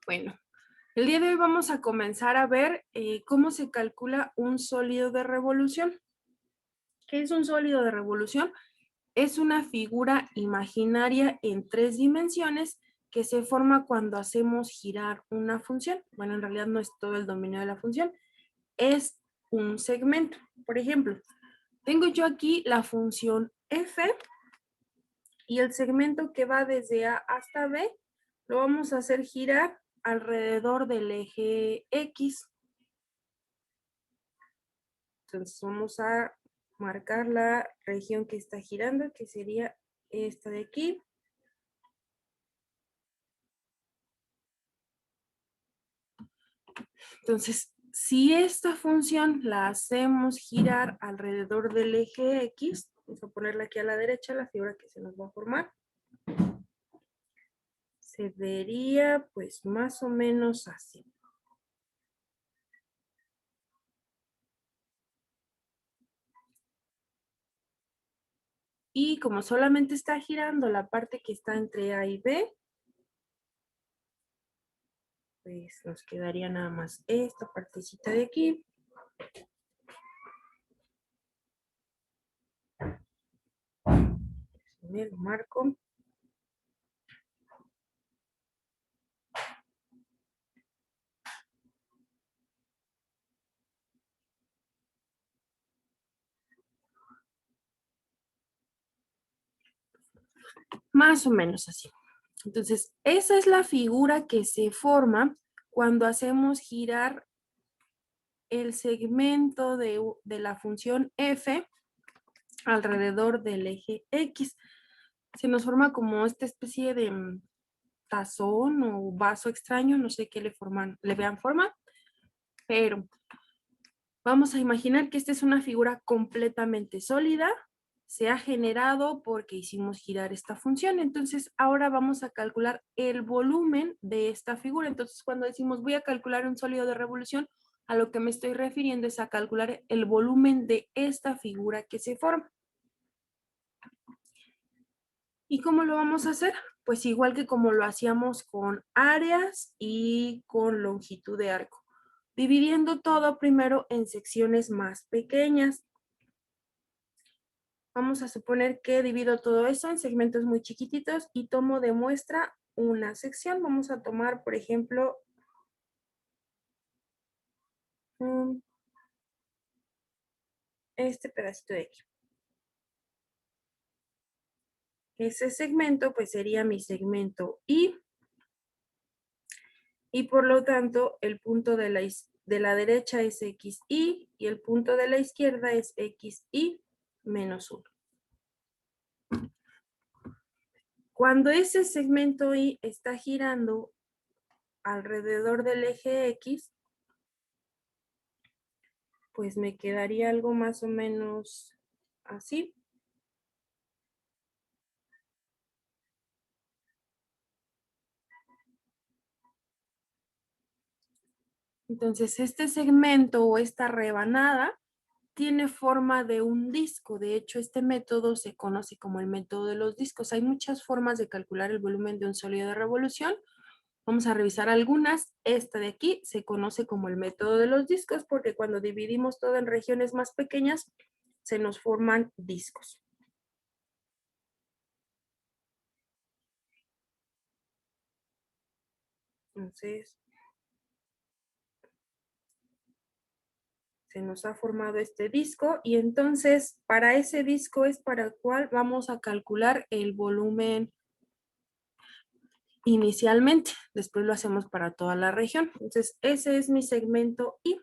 Bueno, el día de hoy vamos a comenzar a ver cómo se calcula un sólido de revolución. ¿Qué es un sólido de revolución? Es una figura imaginaria en 3 dimensiones que se forma cuando hacemos girar una función. Bueno, en realidad no es todo el dominio de la función, es un segmento. Por ejemplo, tengo yo aquí la función f y el segmento que va desde A hasta B lo vamos a hacer girar alrededor del eje X. Entonces vamos a marcar la región que está girando, que sería esta de aquí. Entonces, si esta función la hacemos girar alrededor del eje X, vamos a ponerla aquí a la derecha, la figura que se nos va a formar, se vería pues más o menos así. Y como solamente está girando la parte que está entre A y B, pues nos quedaría nada más esta partecita de aquí. Me lo marco. Más o menos así. Entonces, esa es la figura que se forma cuando hacemos girar el segmento de la función f alrededor del eje X. Se nos forma como esta especie de tazón o vaso extraño, no sé qué le vean forma, pero vamos a imaginar que esta es una figura completamente sólida, se ha generado porque hicimos girar esta función. Entonces, ahora vamos a calcular el volumen de esta figura. Entonces, cuando decimos voy a calcular un sólido de revolución, a lo que me estoy refiriendo es a calcular el volumen de esta figura que se forma. ¿Y cómo lo vamos a hacer? Pues igual que como lo hacíamos con áreas y con longitud de arco, dividiendo todo primero en secciones más pequeñas. Vamos a suponer que divido todo eso en segmentos muy chiquititos y tomo de muestra una sección. Vamos a tomar, por ejemplo, este pedacito de aquí. Ese segmento pues sería mi segmento Y por lo tanto el punto de la derecha es XY y el punto de la izquierda es XY menos 1. Cuando ese segmento Y está girando alrededor del eje X, pues me quedaría algo más o menos así. Entonces, este segmento o esta rebanada tiene forma de un disco. De hecho, este método se conoce como el método de los discos. Hay muchas formas de calcular el volumen de un sólido de revolución. Vamos a revisar algunas. Esta de aquí se conoce como el método de los discos porque cuando dividimos todo en regiones más pequeñas, se nos forman discos. Entonces, se nos ha formado este disco y entonces para ese disco es para el cual vamos a calcular el volumen inicialmente. Después lo hacemos para toda la región. Entonces, ese es mi segmento Y.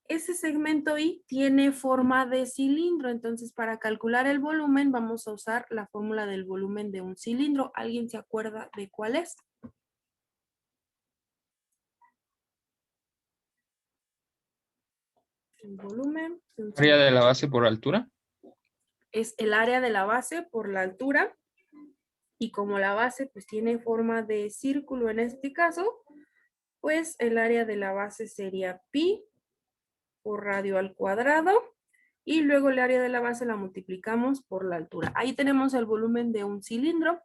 Ese segmento Y tiene forma de cilindro, entonces para calcular el volumen vamos a usar la fórmula del volumen de un cilindro. ¿Alguien se acuerda de cuál es? El volumen de un Área cilindro de la base por altura. es el área de la base por la altura y como la base pues tiene forma de círculo en este caso, pues el área de la base sería pi por radio al cuadrado y luego el área de la base la multiplicamos por la altura. Ahí tenemos el volumen de un cilindro.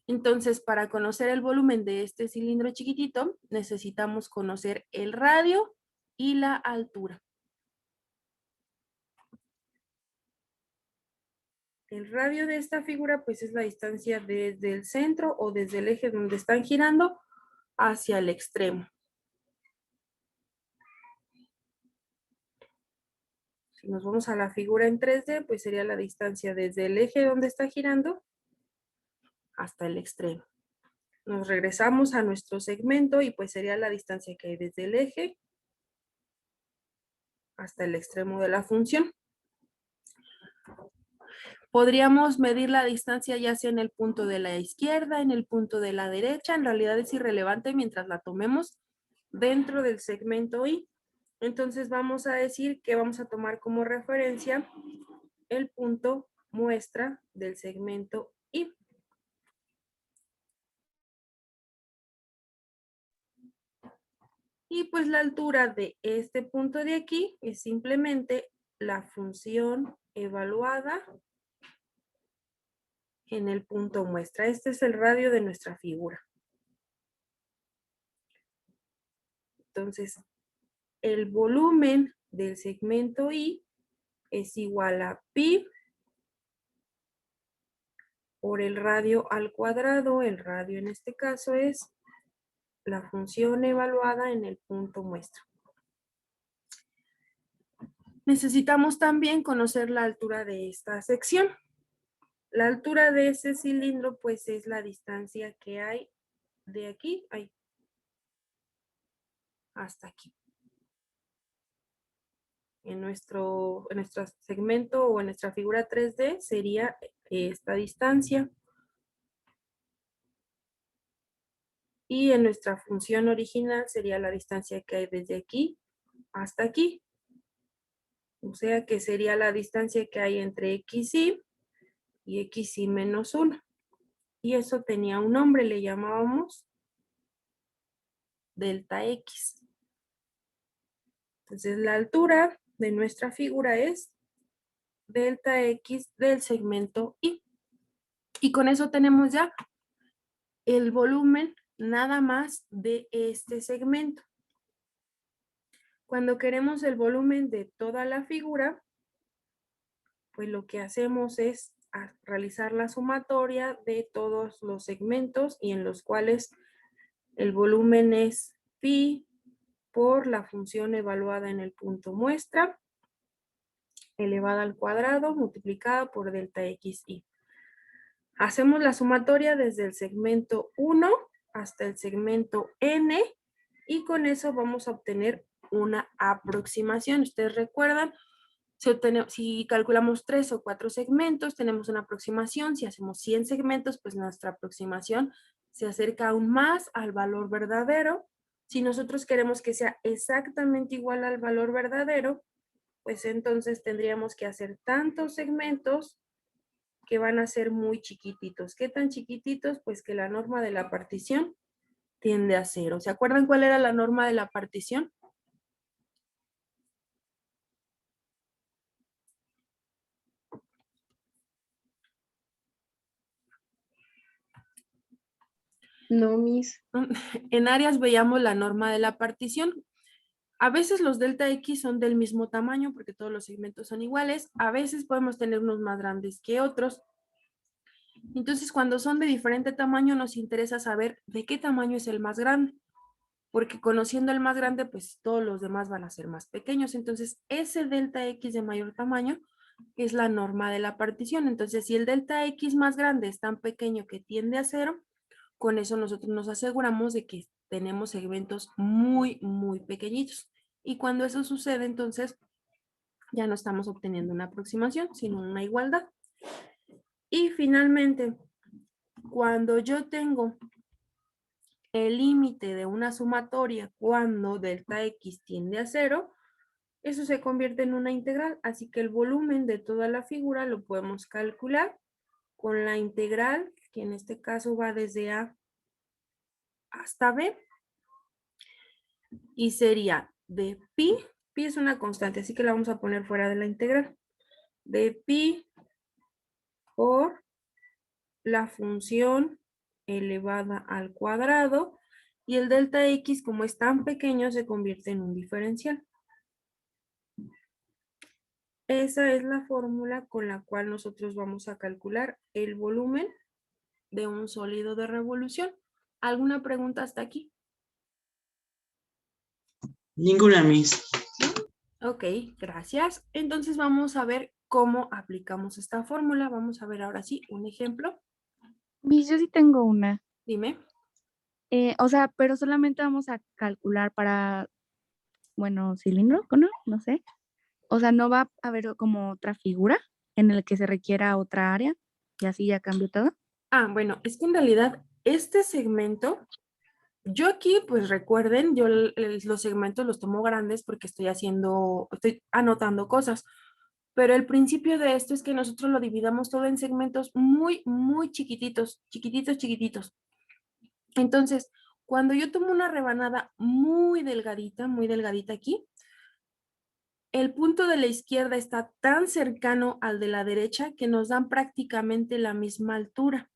Entonces, para conocer el volumen de este cilindro chiquitito, necesitamos conocer el radio y la altura. El radio de esta figura, pues, es la distancia desde el centro o desde el eje donde están girando hacia el extremo. Si nos vamos a la figura en 3D, pues sería la distancia desde el eje donde está girando hasta el extremo. Nos regresamos a nuestro segmento y pues sería la distancia que hay desde el eje hasta el extremo de la función. Podríamos medir la distancia ya sea en el punto de la izquierda, en el punto de la derecha. En realidad es irrelevante mientras la tomemos dentro del segmento Y. Entonces vamos a decir que vamos a tomar como referencia el punto muestra del segmento Y. Y pues la altura de este punto de aquí es simplemente la función evaluada en el punto muestra. Este es el radio de nuestra figura. Entonces, el volumen del segmento Y es igual a pi por el radio al cuadrado. El radio en este caso es la función evaluada en el punto muestra. Necesitamos también conocer la altura de esta sección. La altura de ese cilindro pues es la distancia que hay de aquí hasta aquí. En nuestro segmento o en nuestra figura 3D sería esta distancia. Y en nuestra función original sería la distancia que hay desde aquí hasta aquí. O sea que sería la distancia que hay entre XY y XY menos 1. Y eso tenía un nombre, le llamábamos delta X. Entonces la altura de nuestra figura es delta X del segmento Y. Y con eso tenemos ya el volumen nada más de este segmento. Cuando queremos el volumen de toda la figura, pues lo que hacemos es realizar la sumatoria de todos los segmentos y en los cuales el volumen es pi por la función evaluada en el punto muestra elevada al cuadrado multiplicada por delta xy. Hacemos la sumatoria desde el segmento 1 hasta el segmento n y con eso vamos a obtener una aproximación. Ustedes recuerdan, si calculamos 3 o 4 segmentos, tenemos una aproximación. Si hacemos 100 segmentos, pues nuestra aproximación se acerca aún más al valor verdadero. Si nosotros queremos que sea exactamente igual al valor verdadero, pues entonces tendríamos que hacer tantos segmentos que van a ser muy chiquititos. ¿Qué tan chiquititos? Pues que la norma de la partición tiende a 0. ¿Se acuerdan cuál era la norma de la partición? No, Miss. En áreas veíamos la norma de la partición. A veces los delta X son del mismo tamaño porque todos los segmentos son iguales. A veces podemos tener unos más grandes que otros. Entonces, cuando son de diferente tamaño, nos interesa saber de qué tamaño es el más grande. Porque conociendo el más grande, pues todos los demás van a ser más pequeños. Entonces, ese delta X de mayor tamaño es la norma de la partición. Entonces, si el delta X más grande es tan pequeño que tiende a 0, con eso nosotros nos aseguramos de que tenemos segmentos muy, muy pequeñitos. Y cuando eso sucede, entonces ya no estamos obteniendo una aproximación, sino una igualdad. Y finalmente, cuando yo tengo el límite de una sumatoria cuando delta X tiende a 0, eso se convierte en una integral. Así que el volumen de toda la figura lo podemos calcular con la integral, que en este caso va desde A hasta B. Y sería de pi es una constante, así que la vamos a poner fuera de la integral, de pi por la función elevada al cuadrado, y el delta X, como es tan pequeño, se convierte en un diferencial. Esa es la fórmula con la cual nosotros vamos a calcular el volumen de un sólido de revolución. ¿Alguna pregunta hasta aquí? Ninguna, Miss. Ok, gracias. Entonces vamos a ver cómo aplicamos esta fórmula. Vamos a ver ahora sí un ejemplo. Miss, yo sí tengo una. Dime. O sea, pero solamente vamos a calcular para, bueno, cilindro, ¿no? No sé. O sea, no va a haber como otra figura en la que se requiera otra área y así ya cambio todo. Ah, bueno, es que en realidad este segmento, yo aquí, pues recuerden, yo los segmentos los tomo grandes porque estoy anotando cosas. Pero el principio de esto es que nosotros lo dividamos todo en segmentos muy, muy chiquititos, chiquititos, chiquititos. Entonces, cuando yo tomo una rebanada muy delgadita aquí, el punto de la izquierda está tan cercano al de la derecha que nos dan prácticamente la misma altura.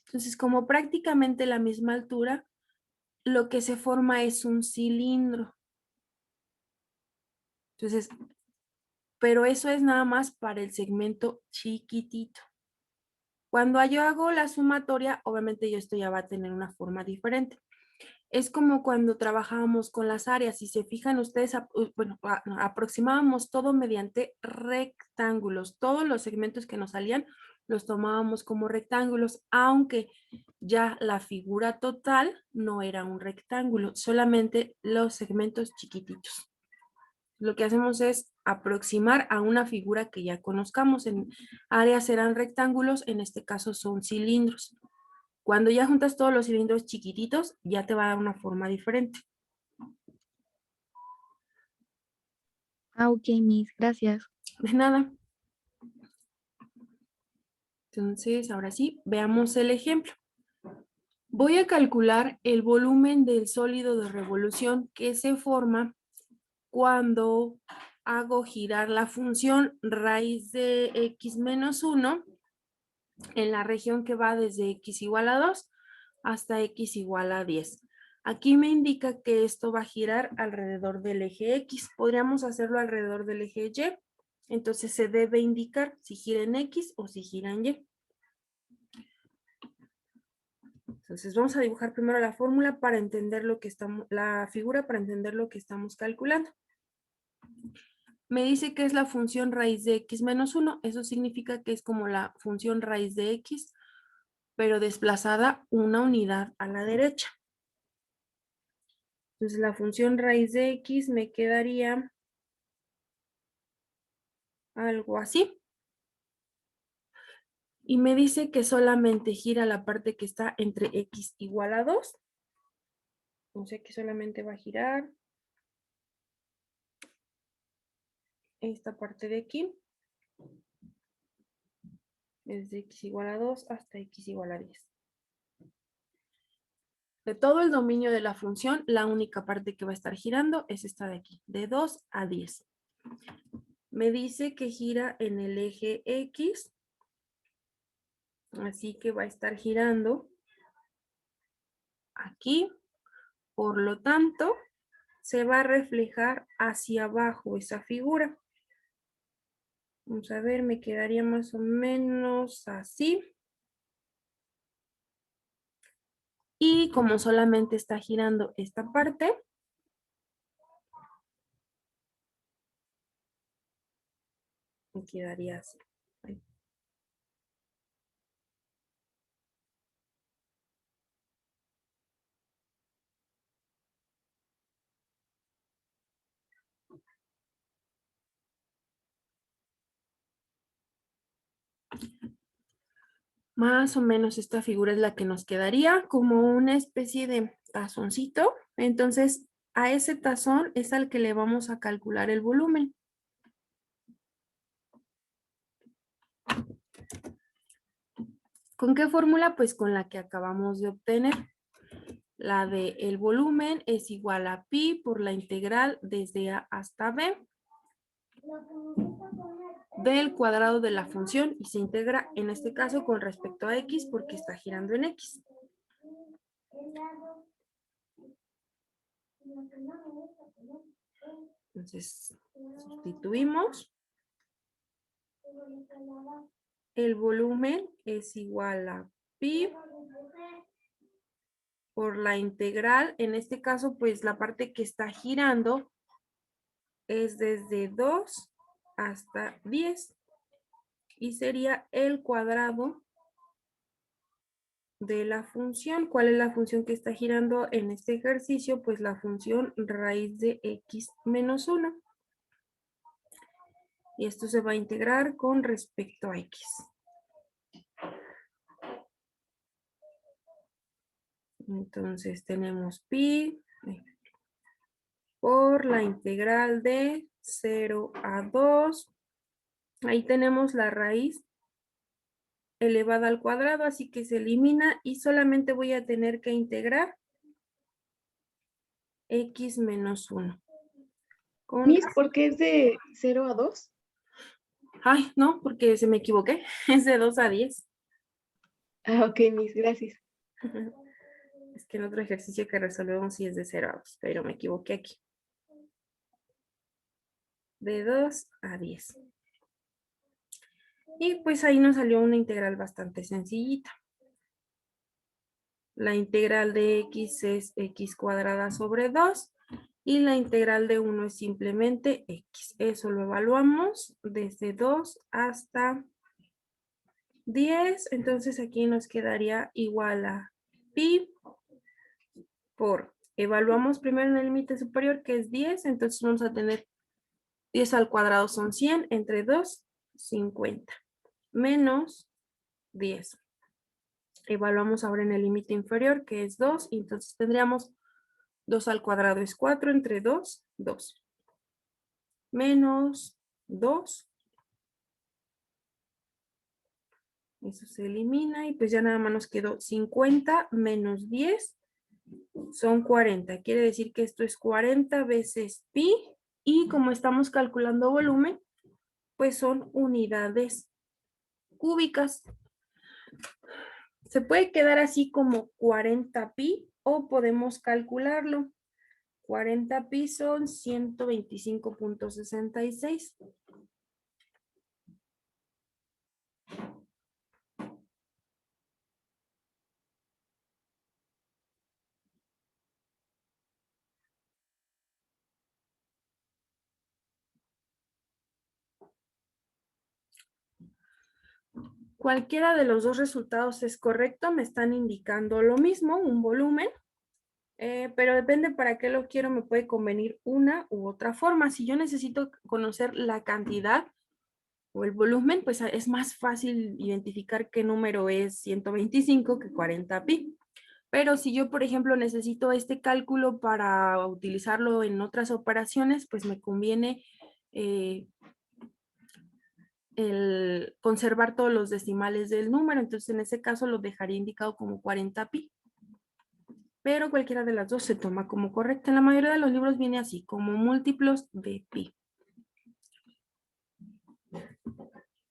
Entonces, como prácticamente la misma altura, lo que se forma es un cilindro. Entonces, pero eso es nada más para el segmento chiquitito. Cuando yo hago la sumatoria, obviamente esto ya va a tener una forma diferente. Es como cuando trabajábamos con las áreas. Si se fijan ustedes, bueno, aproximábamos todo mediante rectángulos. Todos los segmentos que nos salían los tomábamos como rectángulos, aunque ya la figura total no era un rectángulo, solamente los segmentos chiquititos. Lo que hacemos es aproximar a una figura que ya conozcamos. En áreas serán rectángulos, en este caso son cilindros. Cuando ya juntas todos los cilindros chiquititos, ya te va a dar una forma diferente. Ah, ok, Miss, gracias. De nada. Entonces, ahora sí, veamos el ejemplo. Voy a calcular el volumen del sólido de revolución que se forma cuando hago girar la función raíz de x menos 1 en la región que va desde x igual a 2 hasta x igual a 10. Aquí me indica que esto va a girar alrededor del eje X. Podríamos hacerlo alrededor del eje Y. Entonces se debe indicar si gira en X o si gira en Y. Entonces vamos a dibujar primero la fórmula para entender lo que estamos, la figura para entender lo que estamos calculando. Me dice que es la función raíz de x menos 1. Eso significa que es como la función raíz de x, pero desplazada una unidad a la derecha. Entonces la función raíz de x me quedaría algo así. Y me dice que solamente gira la parte que está entre x igual a 2. O sea que solamente va a girar esta parte de aquí. Desde x igual a 2 hasta x igual a 10. De todo el dominio de la función, la única parte que va a estar girando es esta de aquí, de 2 a 10. Me dice que gira en el eje X, así que va a estar girando aquí. Por lo tanto, se va a reflejar hacia abajo esa figura. Vamos a ver, me quedaría más o menos así. Y como solamente está girando esta parte, me quedaría así. Más o menos esta figura es la que nos quedaría como una especie de tazoncito. Entonces, a ese tazón es al que le vamos a calcular el volumen. ¿Con qué fórmula? Pues con la que acabamos de obtener. La de el volumen es igual a pi por la integral desde a hasta b del cuadrado de la función y se integra en este caso con respecto a x porque está girando en x. Entonces, sustituimos. El volumen es igual a pi por la integral. En este caso, pues la parte que está girando es desde 2 hasta 10. Y sería el cuadrado de la función. ¿Cuál es la función que está girando en este ejercicio? Pues la función raíz de x menos 1. Y esto se va a integrar con respecto a x. Entonces tenemos pi por la integral de 0 a 2. Ahí tenemos la raíz elevada al cuadrado, así que se elimina y solamente voy a tener que integrar x menos 1. Miss, ¿por qué es de 0 a 2? Ay, no, porque se me equivoqué. Es de 2 a 10. Ah, ok, Miss, gracias. Es que en otro ejercicio que resolvemos sí es de 0 a 2, pero me equivoqué aquí. De 2 a 10. Y pues ahí nos salió una integral bastante sencillita. La integral de x es x cuadrada sobre 2 y la integral de 1 es simplemente x. Eso lo evaluamos desde 2 hasta 10. Entonces aquí nos quedaría igual a pi por, evaluamos primero en el límite superior que es 10, entonces vamos a tener 10 al cuadrado son 100, entre 2, 50, menos 10. Evaluamos ahora en el límite inferior que es 2, y entonces tendríamos 2 al cuadrado es 4, entre 2, 2. Menos 2. Eso se elimina y pues ya nada más nos quedó 50 menos 10 son 40. Quiere decir que esto es 40 veces pi y como estamos calculando volumen, pues son unidades cúbicas. Se puede quedar así como 40 pi o podemos calcularlo. 40 pi son 125.66. Cualquiera de los dos resultados es correcto, me están indicando lo mismo, un volumen, pero depende para qué lo quiero, me puede convenir una u otra forma. Si yo necesito conocer la cantidad o el volumen, pues es más fácil identificar qué número es 125 que 40 pi. Pero si yo, por ejemplo, necesito este cálculo para utilizarlo en otras operaciones, pues me conviene el conservar todos los decimales del número. Entonces, en ese caso lo dejaría indicado como 40 pi. Pero cualquiera de las dos se toma como correcta. En la mayoría de los libros viene así, como múltiplos de pi.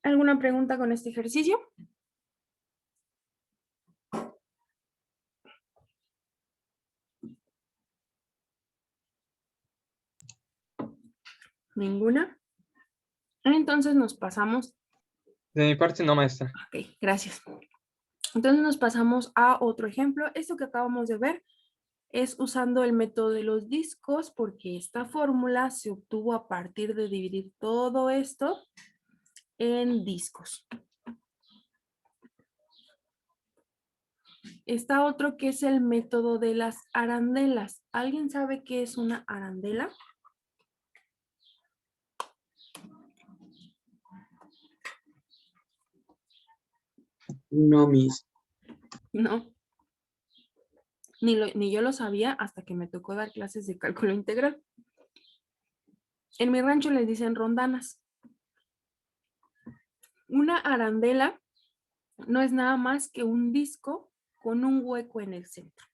¿Alguna pregunta con este ejercicio? ¿Ninguna? Entonces nos pasamos. De mi parte no, maestra. Ok, gracias. Entonces nos pasamos a otro ejemplo. Esto que acabamos de ver es usando el método de los discos porque esta fórmula se obtuvo a partir de dividir todo esto en discos. Está otro que es el método de las arandelas. ¿Alguien sabe qué es una arandela? No, Miss. No. Ni yo lo sabía hasta que me tocó dar clases de cálculo integral. En mi rancho les dicen rondanas. Una arandela no es nada más que un disco con un hueco en el centro.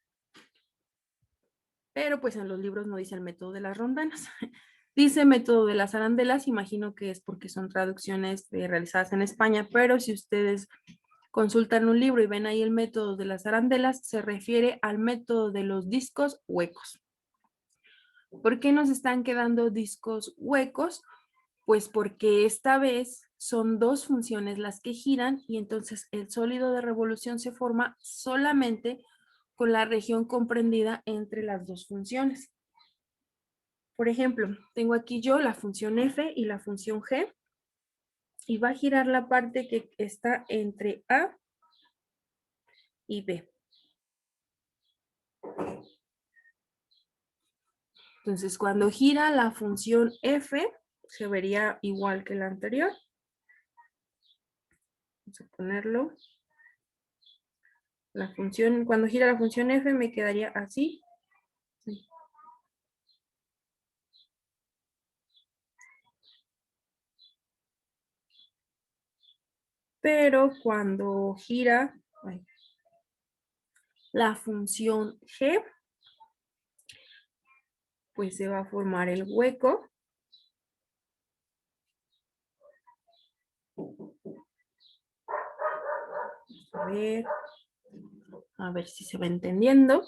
Pero pues en los libros no dice el método de las rondanas. Dice método de las arandelas, imagino que es porque son traducciones realizadas en España, pero si ustedes consultan un libro y ven ahí el método de las arandelas, se refiere al método de los discos huecos. ¿Por qué nos están quedando discos huecos? Pues porque esta vez son dos funciones las que giran y entonces el sólido de revolución se forma solamente con la región comprendida entre las dos funciones. Por ejemplo, tengo aquí yo la función f y la función g y va a girar la parte que está entre a y b. Entonces, cuando gira la función f, se vería igual que la anterior. Vamos a ponerlo. La función, cuando gira la función f me quedaría así. Sí. Pero cuando gira la función g, pues se va a formar el hueco. A ver si se va entendiendo.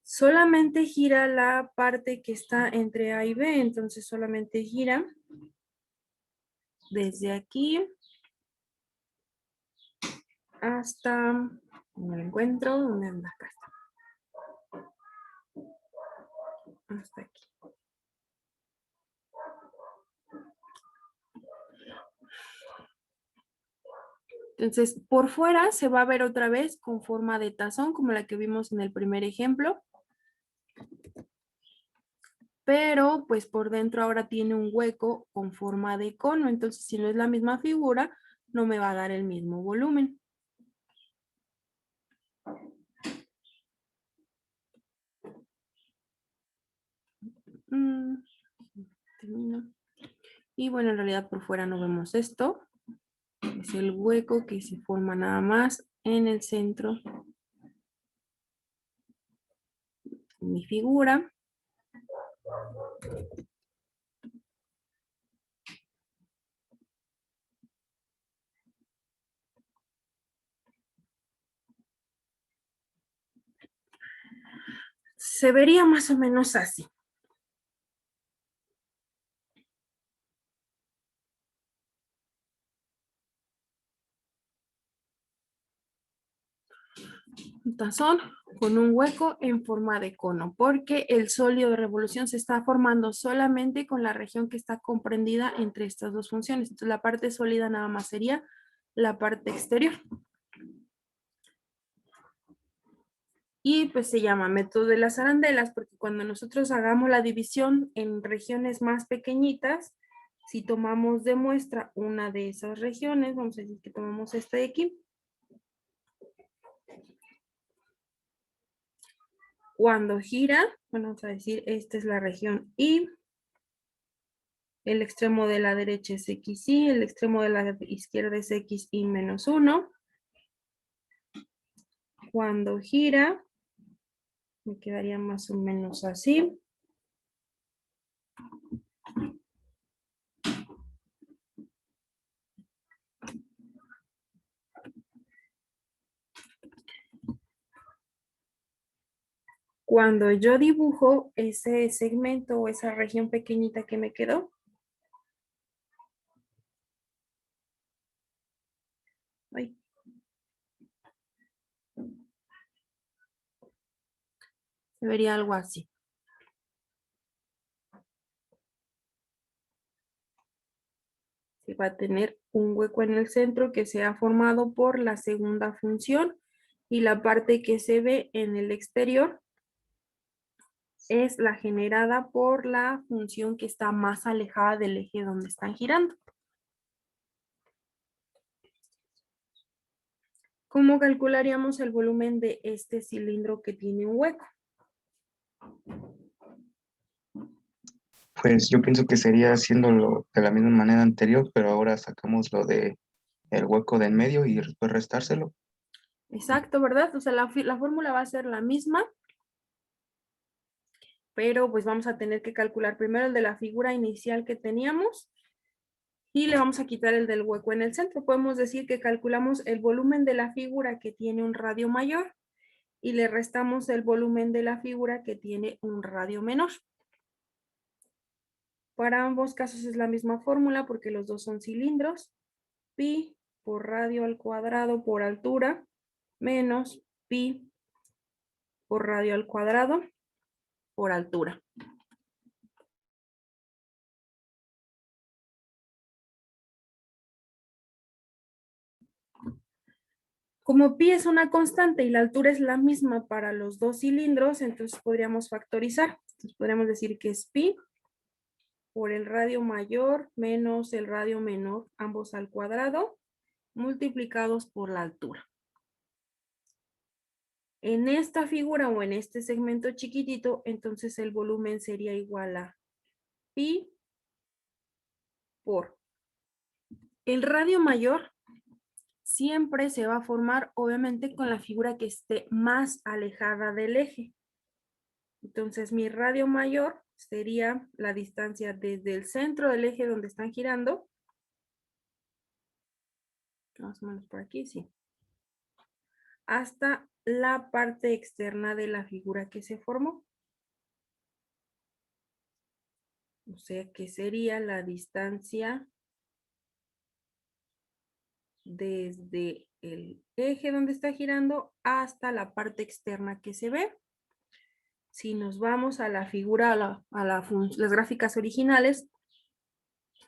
Solamente gira la parte que está entre A y B, entonces solamente gira desde aquí hasta, no lo encuentro, ¿dónde anda? Acá está. Hasta aquí. Entonces, por fuera se va a ver otra vez con forma de tazón, como la que vimos en el primer ejemplo. Pero, pues por dentro ahora tiene un hueco con forma de cono. Entonces, si no es la misma figura, no me va a dar el mismo volumen. Termino. Y bueno, en realidad por fuera no vemos esto. Es el hueco que se forma nada más en el centro de mi figura. Se vería más o menos así. Un tazón con un hueco en forma de cono, porque el sólido de revolución se está formando solamente con la región que está comprendida entre estas dos funciones. Entonces la parte sólida nada más sería la parte exterior. Y pues se llama método de las arandelas, porque cuando nosotros hagamos la división en regiones más pequeñitas, si tomamos de muestra una de esas regiones, vamos a decir que tomamos esta de aquí, cuando gira, bueno, vamos a decir, esta es la región Y, el extremo de la derecha es XY, el extremo de la izquierda es XY menos 1. Cuando gira, me quedaría más o menos así. Cuando yo dibujo ese segmento o esa región pequeñita que me quedó, se vería algo así. Se va a tener un hueco en el centro que se ha formado por la segunda función y la parte que se ve en el exterior es la generada por la función que está más alejada del eje donde están girando. ¿Cómo calcularíamos el volumen de este cilindro que tiene un hueco? Pues yo pienso que sería haciéndolo de la misma manera anterior, pero ahora sacamos lo de el hueco de en medio y después restárselo. Exacto, ¿verdad? O sea, la fórmula va a ser la misma, pero pues vamos a tener que calcular primero el de la figura inicial que teníamos y le vamos a quitar el del hueco en el centro. Podemos decir que calculamos el volumen de la figura que tiene un radio mayor y le restamos el volumen de la figura que tiene un radio menor. Para ambos casos es la misma fórmula porque los dos son cilindros. Pi por radio al cuadrado por altura menos pi por radio al cuadrado por altura. Como pi es una constante y la altura es la misma para los dos cilindros, entonces podríamos factorizar. Entonces podríamos decir que es pi por el radio mayor menos el radio menor, ambos al cuadrado, multiplicados por la altura. En esta figura o en este segmento chiquitito, entonces el volumen sería igual a pi por el radio mayor. Siempre se va a formar, obviamente, con la figura que esté más alejada del eje. Entonces, mi radio mayor sería la distancia desde el centro del eje donde están girando. Más o menos por aquí, sí. Hasta la parte externa de la figura que se formó. O sea, que sería la distancia desde el eje donde está girando hasta la parte externa que se ve. Si nos vamos a la figura, las gráficas originales,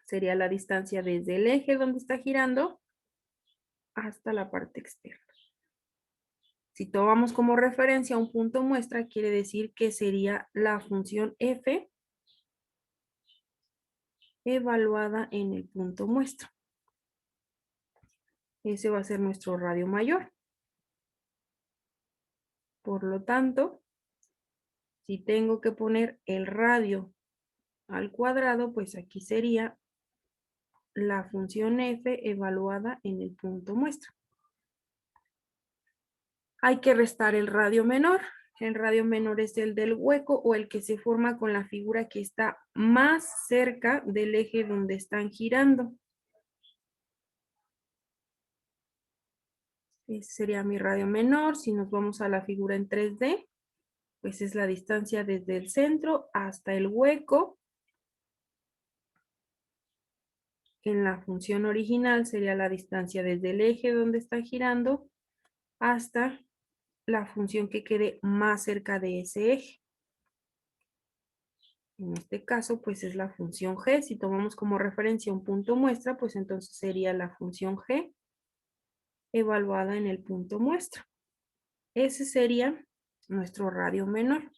sería la distancia desde el eje donde está girando hasta la parte externa. Si tomamos como referencia un punto muestra, quiere decir que sería la función f evaluada en el punto muestra. Ese va a ser nuestro radio mayor. Por lo tanto, si tengo que poner el radio al cuadrado, pues aquí sería la función f evaluada en el punto muestra. Hay que restar el radio menor. El radio menor es el del hueco o el que se forma con la figura que está más cerca del eje donde están girando. Ese sería mi radio menor. Si nos vamos a la figura en 3D, pues es la distancia desde el centro hasta el hueco. En la función original sería la distancia desde el eje donde está girando hasta la función que quede más cerca de ese eje. En este caso, pues es la función g. Si tomamos como referencia un punto muestra, pues entonces sería la función g evaluada en el punto muestra. Ese sería nuestro radio menor.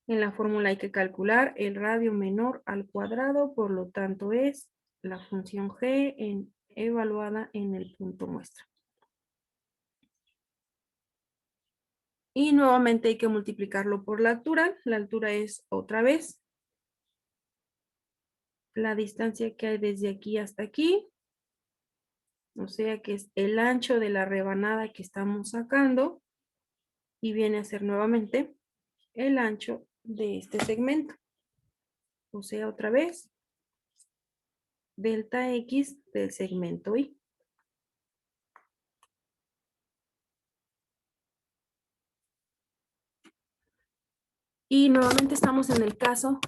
En la fórmula hay que calcular el radio menor al cuadrado, por lo tanto es la función g evaluada en el punto muestra. Y nuevamente hay que multiplicarlo por la altura. La altura es otra vez la distancia que hay desde aquí hasta aquí. O sea que es el ancho de la rebanada que estamos sacando. Y viene a ser nuevamente el ancho de este segmento. O sea, otra vez, delta X del segmento Y. Y nuevamente estamos en el caso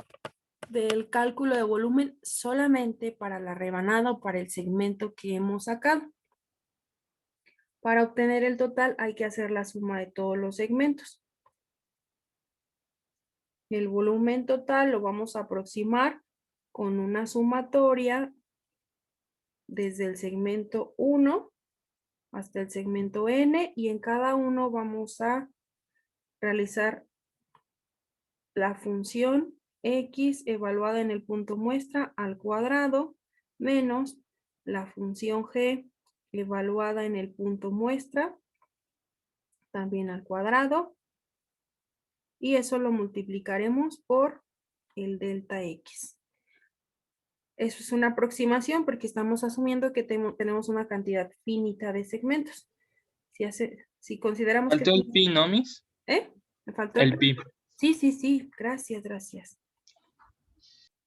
del cálculo de volumen solamente para la rebanada o para el segmento que hemos sacado. Para obtener el total hay que hacer la suma de todos los segmentos. El volumen total lo vamos a aproximar con una sumatoria desde el segmento 1 hasta el segmento N y en cada uno vamos a realizar la función X evaluada en el punto muestra al cuadrado menos la función G evaluada en el punto muestra también al cuadrado y eso lo multiplicaremos por el delta X. Eso es una aproximación porque estamos asumiendo que tenemos una cantidad finita de segmentos. Si consideramos Faltó que... el pi, ¿no, Miss? ¿Eh? ¿Me faltó El pi. Sí, sí, sí. Gracias.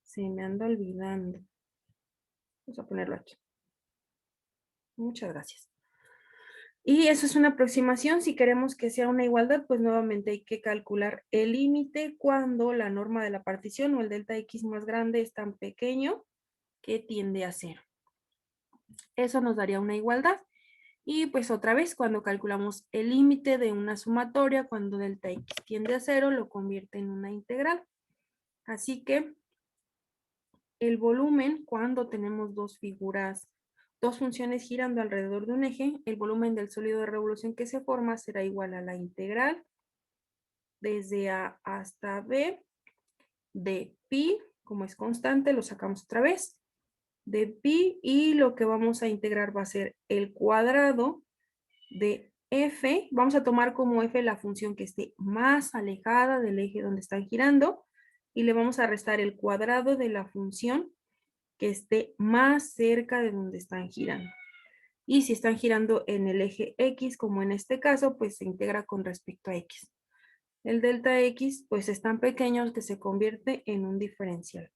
Se me anda olvidando. Vamos a ponerlo aquí. Muchas gracias. Y eso es una aproximación. Si queremos que sea una igualdad, pues nuevamente hay que calcular el límite cuando la norma de la partición o el delta X más grande es tan pequeño que tiende a 0. Eso nos daría una igualdad. Y pues otra vez, cuando calculamos el límite de una sumatoria, cuando delta X tiende a 0, lo convierte en una integral. Así que el volumen, cuando tenemos dos funciones girando alrededor de un eje, el volumen del sólido de revolución que se forma será igual a la integral desde A hasta B de pi, como es constante, lo sacamos otra vez, de pi, y lo que vamos a integrar va a ser el cuadrado de f. Vamos a tomar como f la función que esté más alejada del eje donde están girando, y le vamos a restar el cuadrado de la función que esté más cerca de donde están girando. Y si están girando en el eje X, como en este caso, pues se integra con respecto a X. El delta X, pues es tan pequeño que se convierte en un diferencial.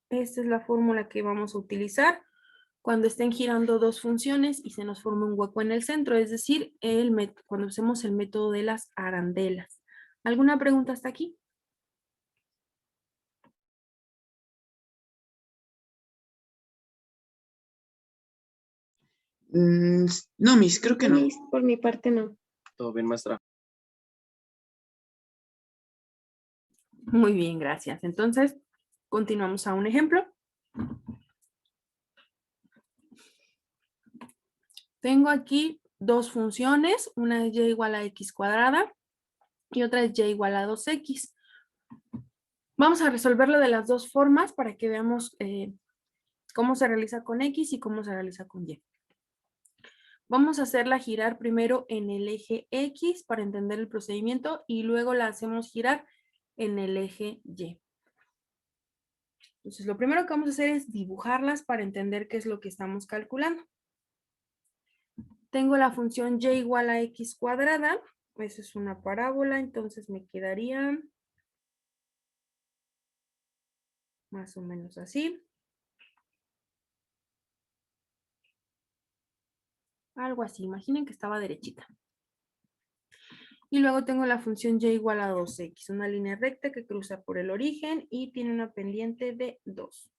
Esta es la fórmula que vamos a utilizar cuando estén girando dos funciones y se nos forme un hueco en el centro, es decir, cuando usemos el método de las arandelas. ¿Alguna pregunta hasta aquí? No, Miss, creo que no. Miss, por mi parte no. Todo bien, maestra. Muy bien, gracias. Entonces, continuamos a un ejemplo. Tengo aquí dos funciones, una es y igual a x cuadrada y otra es y igual a 2x. Vamos a resolverlo de las dos formas para que veamos cómo se realiza con x y cómo se realiza con y. Vamos a hacerla girar primero en el eje X para entender el procedimiento y luego la hacemos girar en el eje Y. Entonces, lo primero que vamos a hacer es dibujarlas para entender qué es lo que estamos calculando. Tengo la función y igual a x cuadrada. Eso es una parábola, entonces me quedaría más o menos así. Algo así, imaginen que estaba derechita. Y luego tengo la función y igual a 2x, una línea recta que cruza por el origen y tiene una pendiente de 2.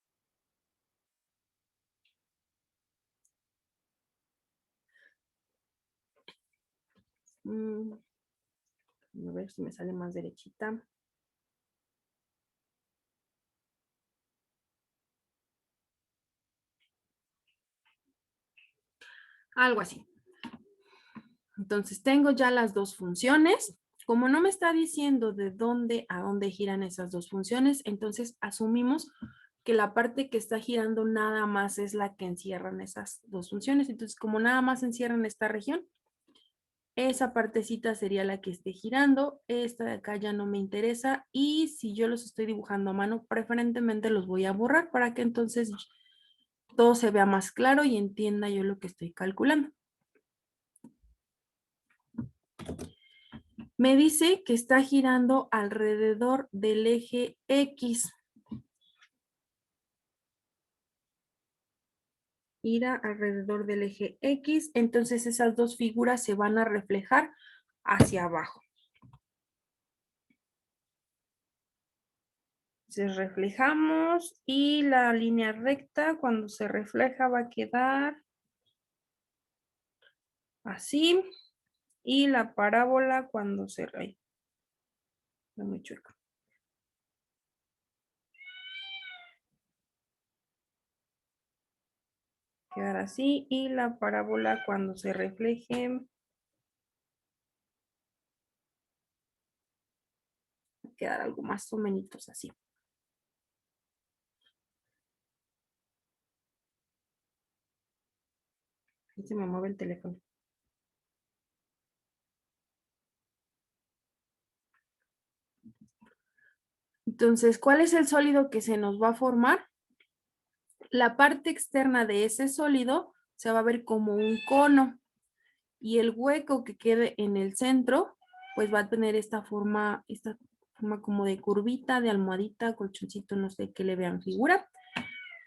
A ver si me sale más derechita. Algo así. Entonces tengo ya las dos funciones. Como no me está diciendo de dónde a dónde giran esas dos funciones, entonces asumimos que la parte que está girando nada más es la que encierran esas dos funciones. Entonces, como nada más encierran esta región, esa partecita sería la que esté girando. Esta de acá ya no me interesa. Y si yo los estoy dibujando a mano, preferentemente los voy a borrar para que entonces todo se vea más claro y entienda yo lo que estoy calculando. Me dice que está girando alrededor del eje X. Gira alrededor del eje X, entonces esas dos figuras se van a reflejar hacia abajo. Entonces reflejamos y la línea recta cuando se refleja va a quedar así. Y la parábola cuando se raye. Está muy chueca. Quedar así y la parábola cuando se refleje va a quedar algo más o menos así. Ahí se me mueve el teléfono. Entonces, ¿cuál es el sólido que se nos va a formar? La parte externa de ese sólido se va a ver como un cono y el hueco que quede en el centro, pues va a tener esta forma como de curvita, de almohadita, colchoncito, no sé qué le vean figura.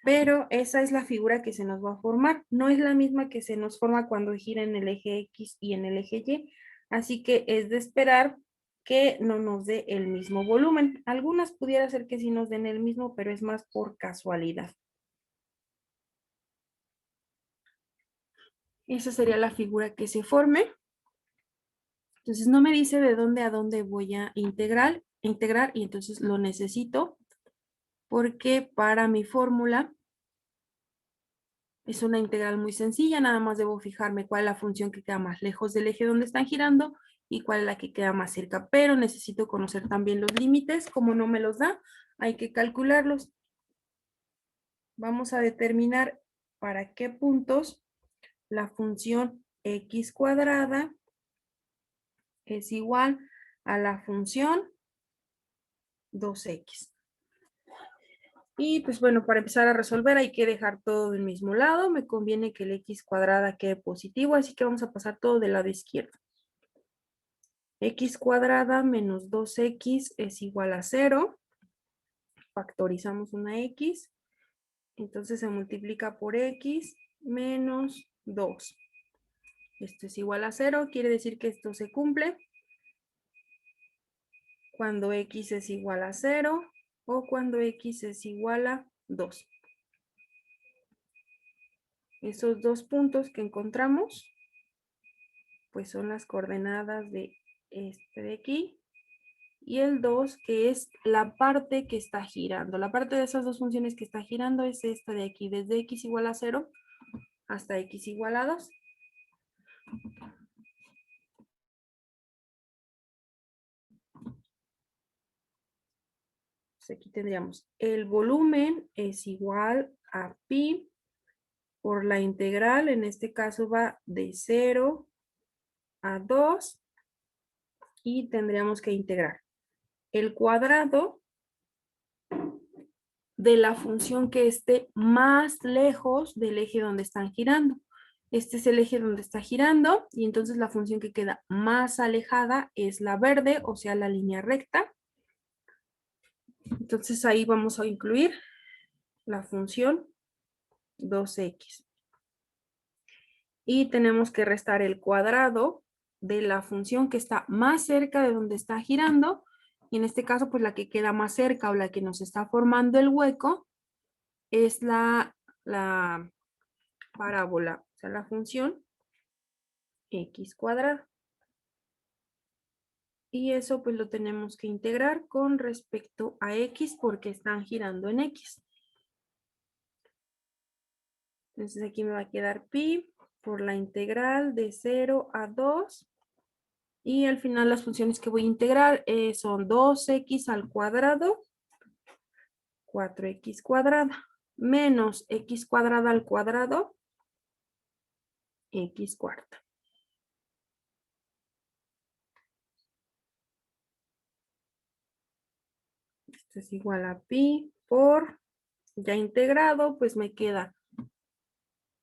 Pero esa es la figura que se nos va a formar. No es la misma que se nos forma cuando gira en el eje X y en el eje Y. Así que es de esperar que no nos dé el mismo volumen. Algunas pudiera ser que sí nos den el mismo, pero es más por casualidad. Esa sería la figura que se forme. Entonces no me dice de dónde a dónde voy a integrar y entonces lo necesito porque para mi fórmula es una integral muy sencilla, nada más debo fijarme cuál es la función que queda más lejos del eje donde están girando y cuál es la que queda más cerca, pero necesito conocer también los límites, como no me los da, hay que calcularlos. Vamos a determinar para qué puntos la función x cuadrada es igual a la función 2x. Y pues bueno, para empezar a resolver hay que dejar todo del mismo lado. Me conviene que el x cuadrada quede positivo, así que vamos a pasar todo del lado izquierdo. X cuadrada menos 2x es igual a 0. Factorizamos una x. Entonces se multiplica por x menos 2. Esto es igual a 0. Quiere decir que esto se cumple cuando x es igual a 0 o cuando x es igual a 2. Esos dos puntos que encontramos, pues son las coordenadas de este de aquí y el 2, que es la parte que está girando. La parte de esas dos funciones que está girando es esta de aquí, desde x igual a 0 hasta x igual a 2. Pues aquí tendríamos el volumen es igual a pi por la integral, en este caso va de 0 a 2 y tendríamos que integrar el cuadrado de la función que esté más lejos del eje donde están girando. Este es el eje donde está girando y entonces la función que queda más alejada es la verde, o sea, la línea recta. Entonces ahí vamos a incluir la función 2x. Y tenemos que restar el cuadrado de la función que está más cerca de donde está girando. Y en este caso, pues la que queda más cerca o la que nos está formando el hueco es la parábola, o sea, la función x cuadrada. Y eso pues lo tenemos que integrar con respecto a x porque están girando en x. Entonces aquí me va a quedar pi por la integral de 0 a 2. Y al final las funciones que voy a integrar son 2x al cuadrado, 4x cuadrada, menos x cuadrada al cuadrado, x cuarta. Esto es igual a pi por, ya integrado, pues me queda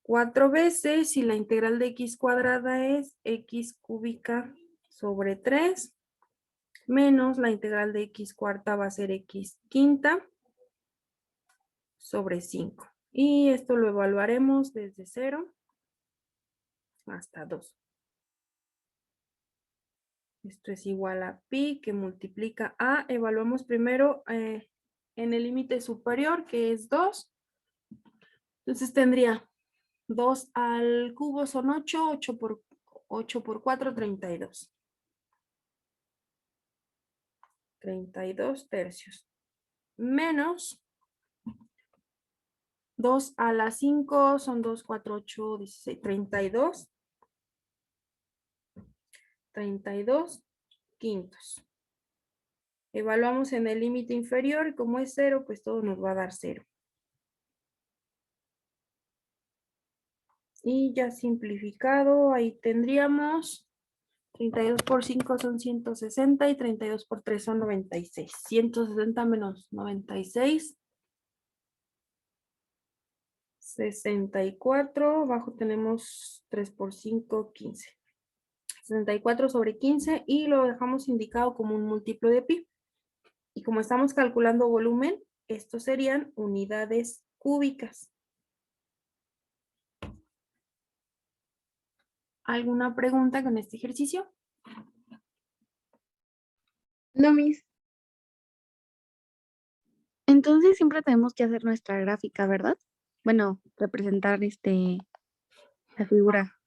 4 veces, y la integral de x cuadrada es x cúbica sobre 3, menos la integral de x cuarta va a ser x quinta sobre 5. Y esto lo evaluaremos desde 0 hasta 2. Esto es igual a pi que multiplica a, evaluamos primero en el límite superior que es 2. Entonces tendría 2 al cubo son 8, 8 por 4, 32. 32 tercios. Menos 2 a la 5 son 2, 4, 8, 16, 32. 32 quintos. Evaluamos en el límite inferior, como es 0, pues todo nos va a dar 0. Y ya simplificado, ahí tendríamos 32 por 5 son 160 y 32 por 3 son 96. 160 menos 96. 64, abajo tenemos 3 por 5, 15. 64 sobre 15 y lo dejamos indicado como un múltiplo de pi. Y como estamos calculando volumen, estos serían unidades cúbicas. cúbicas. ¿Alguna pregunta con este ejercicio? No, Miss. Entonces siempre tenemos que hacer nuestra gráfica, ¿verdad? Bueno, representar la figura.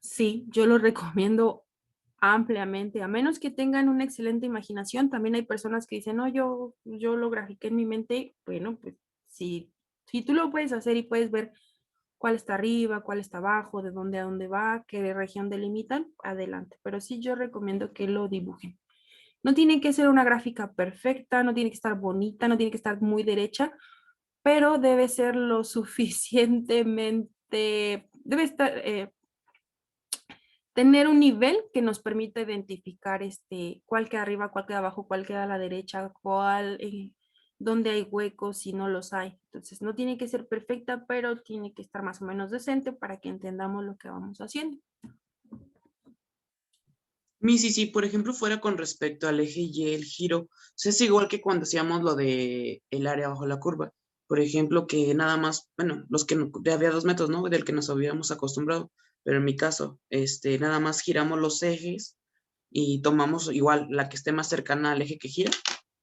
Sí, yo lo recomiendo ampliamente, a menos que tengan una excelente imaginación. También hay personas que dicen, no, yo lo grafiqué en mi mente. Bueno, pues si tú lo puedes hacer y puedes ver cuál está arriba, cuál está abajo, de dónde a dónde va, qué región delimitan, adelante. Pero sí yo recomiendo que lo dibujen. No tiene que ser una gráfica perfecta, no tiene que estar bonita, no tiene que estar muy derecha, pero debe ser lo suficientemente, debe estar, tener un nivel que nos permita identificar cuál queda arriba, cuál queda abajo, cuál queda a la derecha, dónde hay huecos, si no los hay. Entonces no tiene que ser perfecta, pero tiene que estar más o menos decente para que entendamos lo que vamos haciendo. Miss, y si por ejemplo fuera con respecto al eje Y, el giro, o sea, es igual que cuando hacíamos lo de el área bajo la curva. Por ejemplo, que nada más, bueno, los que había dos métodos, ¿no? Del que nos habíamos acostumbrado. Pero en mi caso, nada más giramos los ejes y tomamos igual la que esté más cercana al eje que gira.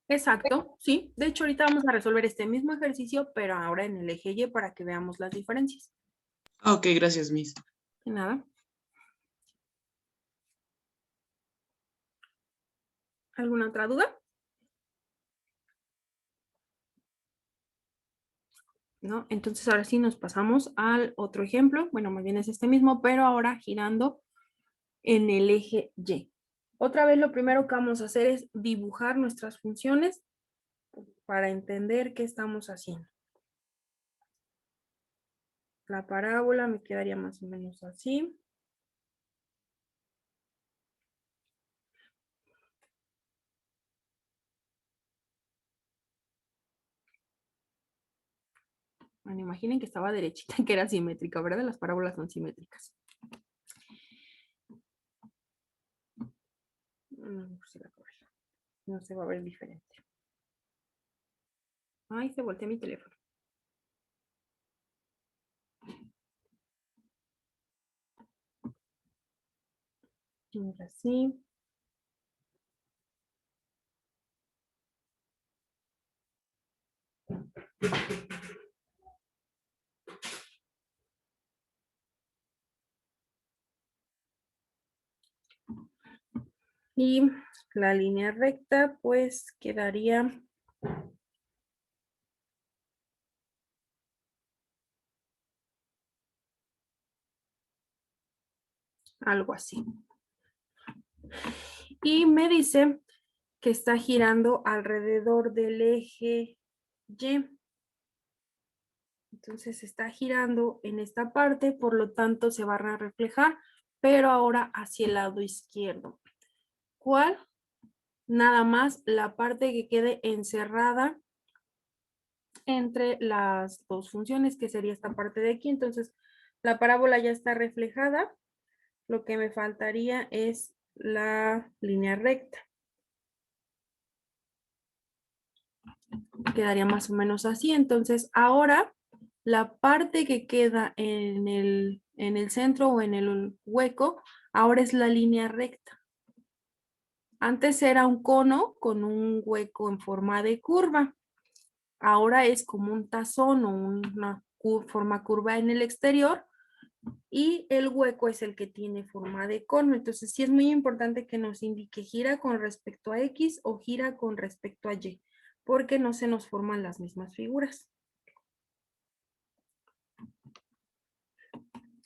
Exacto, sí. De hecho, ahorita vamos a resolver este mismo ejercicio, pero ahora en el eje Y para que veamos las diferencias. Ah, ok, gracias, Miss. De nada. ¿Alguna otra duda? ¿No? Entonces ahora sí nos pasamos al otro ejemplo. Bueno, más bien es este mismo, pero ahora girando en el eje Y. Otra vez lo primero que vamos a hacer es dibujar nuestras funciones para entender qué estamos haciendo. La parábola me quedaría más o menos así. Bueno, imaginen que estaba derechita, que era simétrica, ¿verdad? Las parábolas son simétricas. No se va a ver diferente. Ay, se volteó mi teléfono. Ahora sí. Y la línea recta, pues, quedaría algo así. Y me dice que está girando alrededor del eje Y. Entonces está girando en esta parte, por lo tanto se va a reflejar, pero ahora hacia el lado izquierdo. ¿Cuál? Nada más la parte que quede encerrada entre las dos funciones, que sería esta parte de aquí. Entonces la parábola ya está reflejada. Lo que me faltaría es la línea recta. Quedaría más o menos así. Entonces ahora la parte que queda en el centro o en el hueco, ahora es la línea recta. Antes era un cono con un hueco en forma de curva. Ahora es como un tazón o una forma curva en el exterior y el hueco es el que tiene forma de cono. Entonces sí es muy importante que nos indique gira con respecto a X o gira con respecto a Y, porque no se nos forman las mismas figuras.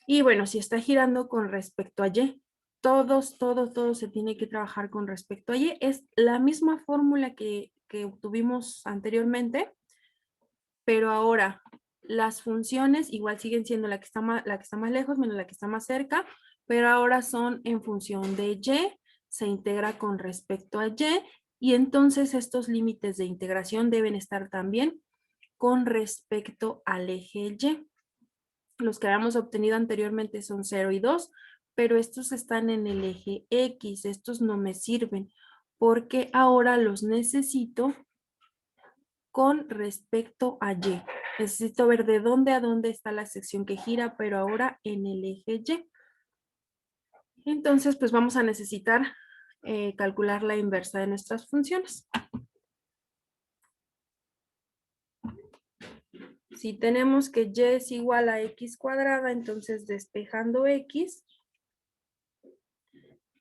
Y bueno, si está girando con respecto a Y, todo se tiene que trabajar con respecto a Y. Es la misma fórmula que obtuvimos anteriormente, pero ahora las funciones igual siguen siendo la que está más lejos menos la que está más cerca, pero ahora son en función de Y, se integra con respecto a Y, y entonces estos límites de integración deben estar también con respecto al eje Y. Los que habíamos obtenido anteriormente son 0 y 2, pero estos están en el eje X, estos no me sirven, porque ahora los necesito con respecto a Y. Necesito ver de dónde a dónde está la sección que gira, pero ahora en el eje Y. Entonces, pues vamos a necesitar calcular la inversa de nuestras funciones. Si tenemos que Y es igual a X cuadrada, entonces despejando X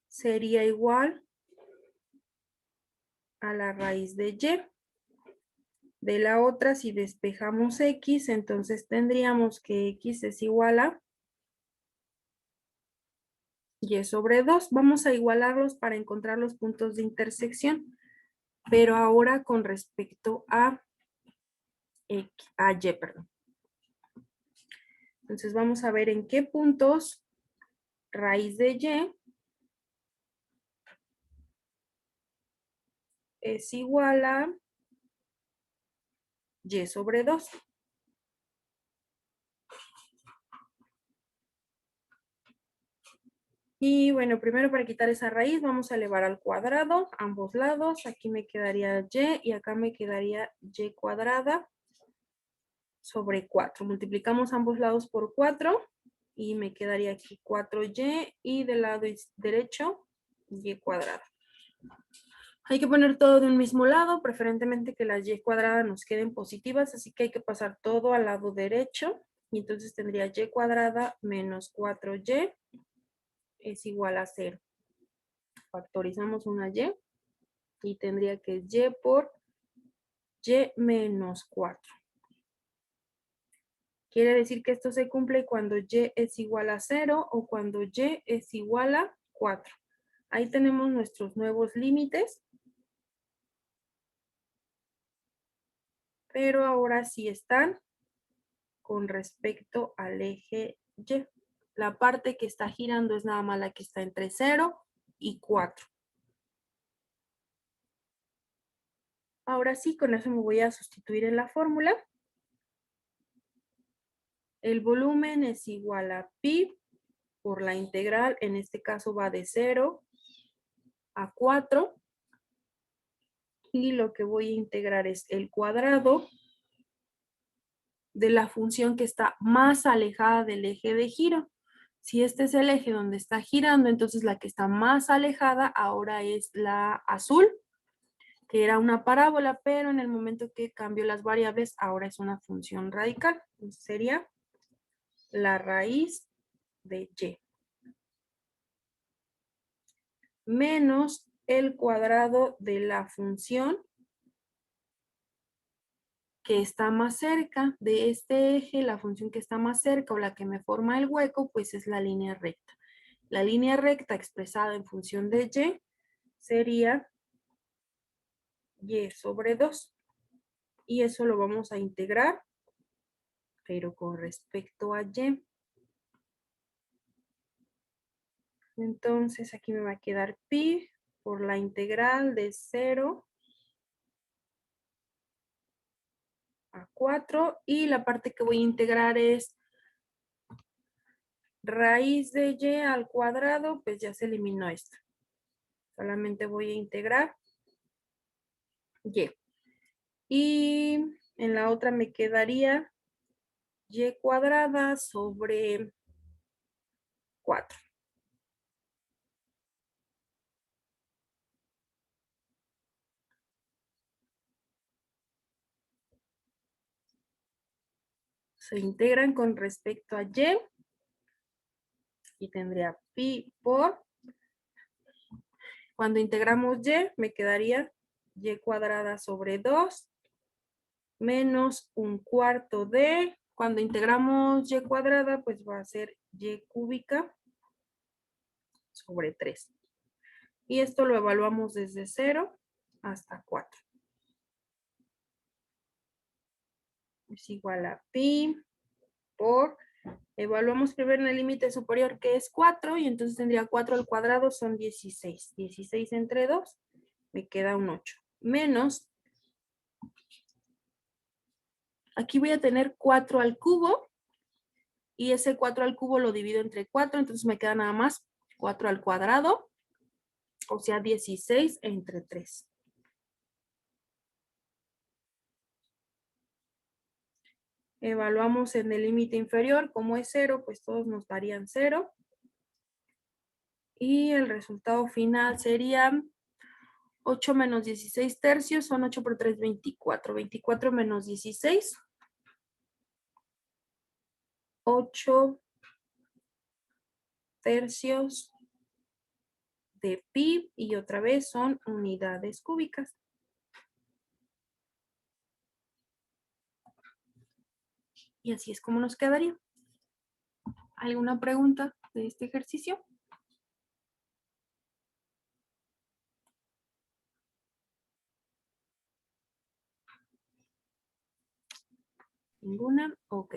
sería igual a la raíz de Y. De la otra, si despejamos X, entonces tendríamos que X es igual a Y sobre 2. Vamos a igualarlos para encontrar los puntos de intersección, pero ahora con respecto a Y, perdón. Entonces vamos a ver en qué puntos raíz de Y es igual a Y sobre 2. Y bueno, primero para quitar esa raíz vamos a elevar al cuadrado ambos lados. Aquí me quedaría Y y acá me quedaría Y cuadrada sobre 4. Multiplicamos ambos lados por 4 y me quedaría aquí 4Y y del lado derecho Y cuadrada. Hay que poner todo de un mismo lado, preferentemente que las Y cuadradas nos queden positivas, así que hay que pasar todo al lado derecho. Y entonces tendría Y cuadrada menos 4Y es igual a 0. Factorizamos una y tendría que Y por Y menos 4. Quiere decir que esto se cumple cuando Y es igual a 0 o cuando Y es igual a 4. Ahí tenemos nuestros nuevos límites. Pero ahora sí están con respecto al eje Y. La parte que está girando es nada más la que está entre 0 y 4. Ahora sí, con eso me voy a sustituir en la fórmula. El volumen es igual a pi por la integral, en este caso va de 0 a 4. Y lo que voy a integrar es el cuadrado de la función que está más alejada del eje de giro. Si este es el eje donde está girando, entonces la que está más alejada ahora es la azul, que era una parábola, pero en el momento que cambio las variables, ahora es una función radical. Entonces sería la raíz de Y menos el cuadrado de la función que está más cerca de este eje. La función que está más cerca o la que me forma el hueco, pues es la línea recta. La línea recta expresada en función de Y sería Y sobre 2. Y eso lo vamos a integrar, pero con respecto a Y. Entonces aquí me va a quedar pi por la integral de 0 a 4. Y la parte que voy a integrar es raíz de Y al cuadrado, pues ya se eliminó esto. Solamente voy a integrar Y. Y en la otra me quedaría Y cuadrada sobre 4. Se integran con respecto a Y. Y tendría pi por, cuando integramos Y, me quedaría Y cuadrada sobre 2 menos un cuarto de, cuando integramos Y cuadrada, pues va a ser Y cúbica sobre 3. Y esto lo evaluamos desde 0 hasta 4. Es igual a pi por, evaluamos primero en el límite superior que es 4 y entonces tendría 4 al cuadrado son 16. 16 entre 2 me queda un 8. Menos, aquí voy a tener 4 al cubo y ese 4 al cubo lo divido entre 4, entonces me queda nada más 4 al cuadrado, o sea 16 entre 3. Evaluamos en el límite inferior, como es 0, pues todos nos darían 0. Y el resultado final sería 8 menos 16 tercios, son 8 por 3, 24. 24 menos 16. 8 tercios de pi y otra vez son unidades cúbicas. Y así es como nos quedaría. ¿Alguna pregunta de este ejercicio? ¿Ninguna? Ok.